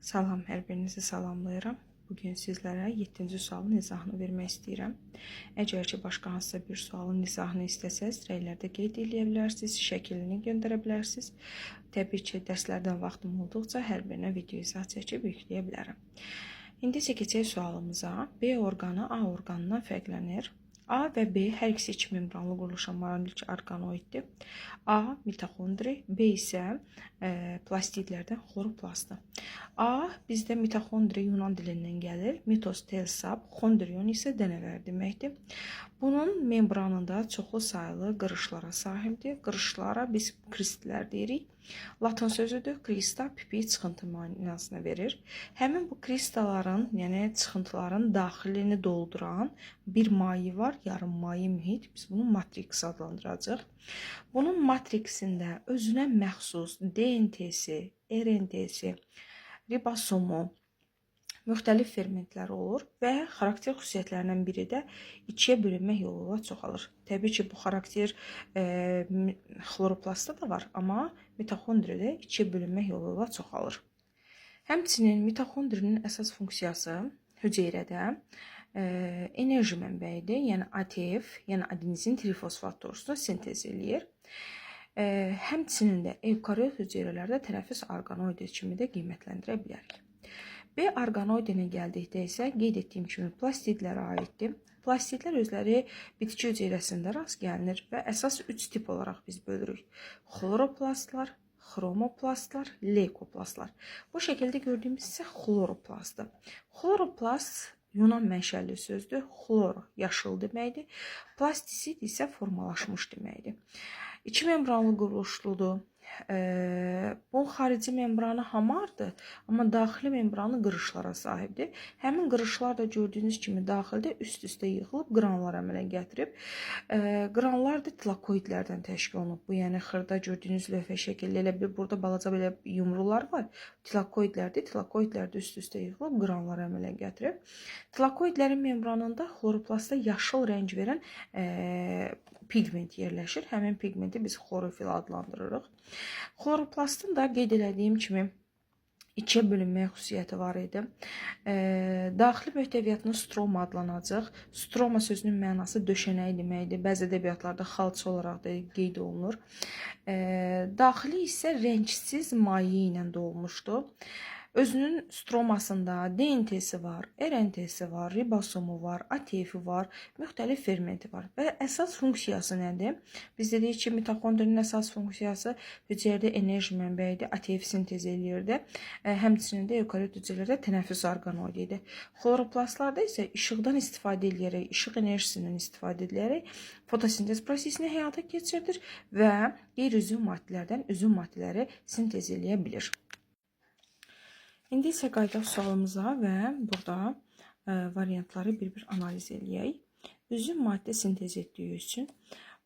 Salam, hər birinizi salamlayıram. Bugün sizlərə 7-ci sualın izahını vermək istəyirəm. Əgər ki, başqa hansısa bir sualın izahını istəsəz, rəylərdə qeyd edə bilərsiniz, şəklini göndərə bilərsiniz. Təbii ki, dərslərdən vaxtım olduqca hər birinə video izah çəkib yükləyə bilərəm. İndi isə keçək sualımıza. B orqanı A orqanından fərqlənir. A və B hər ikisi iki membranlı quruluşa malik orqanoiddir. A mitoxondri, B isə plastidlərdən xloroplastdır. A bizdə mitoxondri Yunan dilindən gəlir. Mitos tel sap, xondrion isə dənələr deməkdir. Bunun membranında çoxlu saylı qırışlara sahibdir. Qırışlara biz kristlər deyirik. Latin sözüdür. Krista pipi çıxıntı mənasını verir. Həmin bu kristaların, yəni çıxıntıların daxilini dolduran bir maye var, yarım maye mühit. Biz bunu matriks adlandıracağıq. Bunun matriksində özünə məxsus DNT-si, RNT-si, ribosomu, müxtəlif fermentlər olur və xarakter xüsusiyyətlərindən biri də ikiyə bölünmək yolu ilə çoxalır. Təbii ki, bu xarakter xloroplastda da var, amma mitoxondridə ikiyə bölünmək yolu ilə çoxalır. Həmçinin mitoxondrinin əsas funksiyası hüceyrədə enerji mənbəyidir. Yəni ATF, yəni adenozin trifosfat torusunu sintez eləyir. Həmçinin də evkariot hüceyrələrdə tənəffüs orqanoidi kimi də qiymətləndirə bilərik. B orqanoidinə gəldikdə isə qeyd etdiyim kimi plastidlərə aiddir. Plastidlər özləri bitki hüceyrəsində rast gəlinir və əsas 3 tip olaraq biz bölürük. Xloroplastlar, xromoplastlar, leykoplastlar. Bu şəkildə gördüyümüz isə xloroplastdır. Xloroplast Yunan mənşəli sözdür. Xlor yaşıl deməkdir. Plastisid isə formalaşmış deməkdir. İki membranlı quruluşludur. Bunun xarici membranı hamardır, amma daxili membranı qırışlara sahibdir. Həmin qırışlar da gördüyünüz kimi daxildə üst-üstə yığılıb qranlar əmələ gətirib. Qranlar da tilakoidlərdən təşkil olunub. Bu, yəni xırda gördüyünüz lövhə şəkilli elə bir burada balaca belə yumrular var. Tilakoidlərdir. Tilakoidlər də üst-üstə yığılıb qranlar əmələ gətirib. Tilakoidlərin membranında xloroplastda yaşıl rəng verən pigment yerləşir. Həmin pigmenti biz xlorofil adlandırırıq. Xloroplastın da qeyd elədiyim kimi ikiyə bölünmək xüsusiyyəti var idi. Daxili möhtəviyyatını stroma adlanacaq. Stroma sözünün mənası döşənək deməkdir. Bəzi ədəbiyyatlarda xalça olaraq da qeyd olunur. Daxili isə rəngsiz maye ilə dolmuşdur. Özünün stromasında DNT-si var, RNT-si var, ribosomu var, ATF-i var, müxtəlif fermenti var. Və əsas funksiyası nədir? Biz dedik ki, mitoxondrinin əsas funksiyası hüceyrədə enerji mənbəyidir, ATF sintez eləyirdi. Həmçinin də evkariot hüceyrələrdə tənəffüs orqanoididir. Xloroplastlarda isə işıqdan istifadə edərək, işıq enerjisindən istifadə edərək fotosintez prosesini həyata keçirdir və qeyri-üzüm maddələrdən üzüm maddələri sintez eləyə bilir. İndi isə qayıdaq sualımıza və burada variantları bir-bir analiz eləyək. Üzüm maddə sintez etdiyi üçün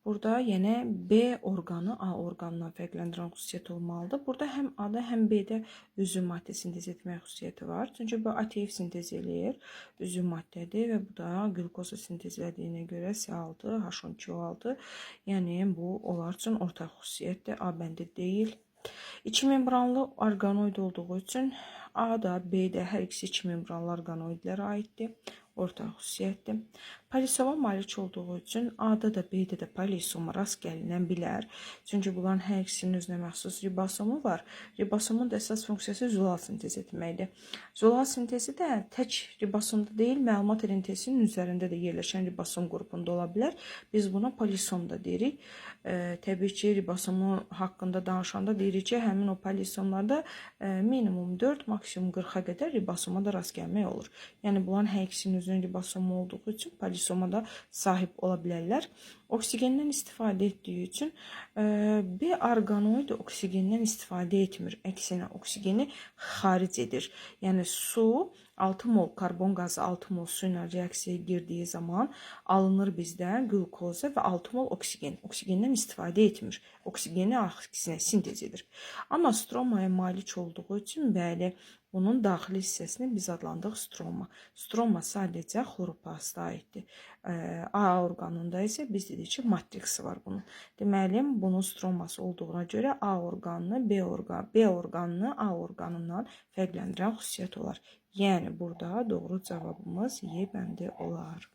burada yenə B orqanı A orqanından fərqləndirən xüsusiyyət olmalıdır. Burada həm A-da, həm B-də üzüm maddə sintez etmək xüsusiyyəti var. Çünki bu ATF sintez eləyir, üzüm maddədir və bu da qlükozu sintez elədiyinə görə C6, H12O6. Yəni bu onlar üçün ortaq xüsusiyyətdir, A bəndi deyil. İki membranlı orqanoid olduğu üçün A da, B də hər ikisi iki membranlı orqanoidlərə aiddir. Ortaq xüsusiyyətdir. Polisoma malik olduğu üçün A-da da, B-də də polisoma rast gəlinə bilər. Çünki bunların hər ikisinin özünə məxsus ribosomu var. Ribosomun da əsas funksiyası zolal sintez etməkdir. Zolal sintezi də tək ribosomda deyil, məlumat RNT-sinin üzərində də yerləşən ribosom qrupunda ola bilər. Biz buna polisom da deyirik. Təbii ki, ribosomu haqqında danışanda deyirik ki, həmin o polisomlarda minimum 4, maksimum 40-a qədər ribosoma da rast gəlmək olur. Yəni bunların hər ikisinin özünün ribosomu olduğu üçün polisoma da sahib ola bilərlər. Oksigenden istifadə etdiyi üçün B orqanoidi oksigenden istifadə etmir. Əksinə oksigeni xaric edir. Yəni su 6 mol karbon qazı 6 mol su ilə reaksiyaya girdiyi zaman alınır bizdə qlükoza və 6 mol oksigen. Oksigenden istifadə etmir. Oksigeni əksinə sintez edir. Amma stromaya malik olduğu üçün bəli, bunun daxili hissəsini biz adlandıq stroma. Stroma sadəcə xloroplasta aiddir. A orqanında isə biz dedik edici matriksi var bunun. Deməli, bunun stroması olduğuna görə A orqanını B orqanını A orqanından fərqləndirən xüsusiyyət olar. Yəni burada doğru cavabımız Y bəndi olar.